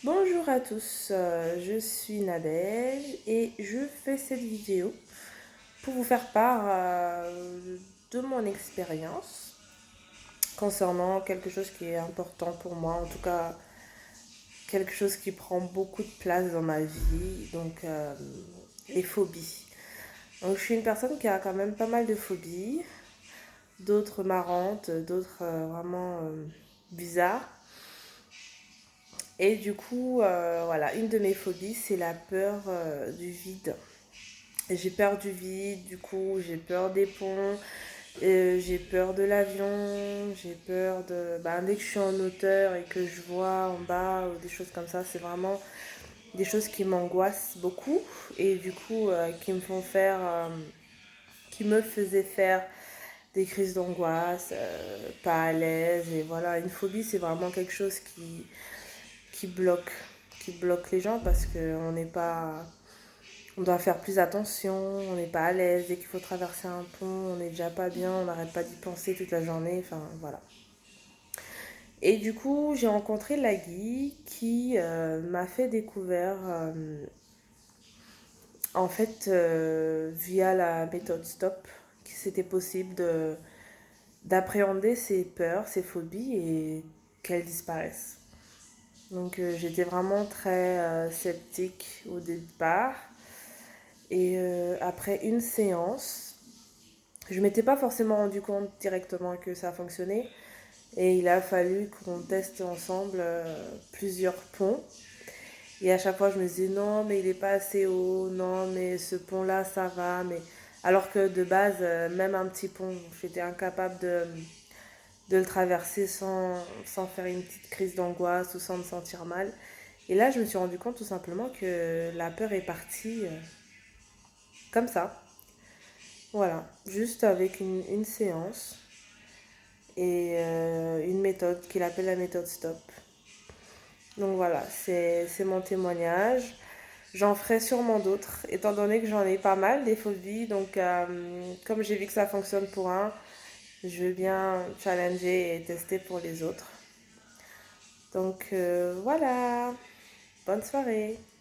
Bonjour à tous, je suis Nadège et je fais cette vidéo pour vous faire part de mon expérience concernant quelque chose qui est important pour moi, en tout cas quelque chose qui prend beaucoup de place dans ma vie, donc les phobies. Donc je suis une personne qui a quand même pas mal de phobies, d'autres marrantes, d'autres vraiment bizarres. Et du coup, voilà, une de mes phobies, c'est la peur du vide. J'ai peur du vide, du coup, j'ai peur des ponts, j'ai peur de l'avion, j'ai peur de... dès que je suis en hauteur et que je vois en bas ou des choses comme ça, c'est vraiment des choses qui m'angoissent beaucoup et du coup, qui me font faire... qui me faisaient faire des crises d'angoisse, pas à l'aise. Et voilà, une phobie, c'est vraiment quelque chose qui bloque, qui bloque les gens parce qu'on n'est pas... On doit faire plus attention, on n'est pas à l'aise. Dès qu'il faut traverser un pont, on n'est déjà pas bien, on n'arrête pas d'y penser toute la journée. Enfin, voilà. Et du coup, j'ai rencontré Lagui qui m'a fait découvrir, via la méthode STOP, que c'était possible d'appréhender ses peurs, ses phobies et qu'elles disparaissent. Donc j'étais vraiment très sceptique au départ. Et après une séance, je m'étais pas forcément rendu compte directement que ça fonctionnait. Et il a fallu qu'on teste ensemble plusieurs ponts. Et à chaque fois, je me disais non, mais il est pas assez haut. Non, mais ce pont-là, ça va. Mais alors que de base, même un petit pont, j'étais incapable de le traverser sans faire une petite crise d'angoisse ou sans me sentir mal. Et là, je me suis rendu compte tout simplement que la peur est partie comme ça. Voilà, juste avec une séance et une méthode qu'il appelle la méthode STOP. Donc voilà, c'est mon témoignage. J'en ferai sûrement d'autres, étant donné que j'en ai pas mal des phobies. Donc comme j'ai vu que ça fonctionne pour un, je veux bien challenger et tester pour les autres. Donc voilà, bonne soirée.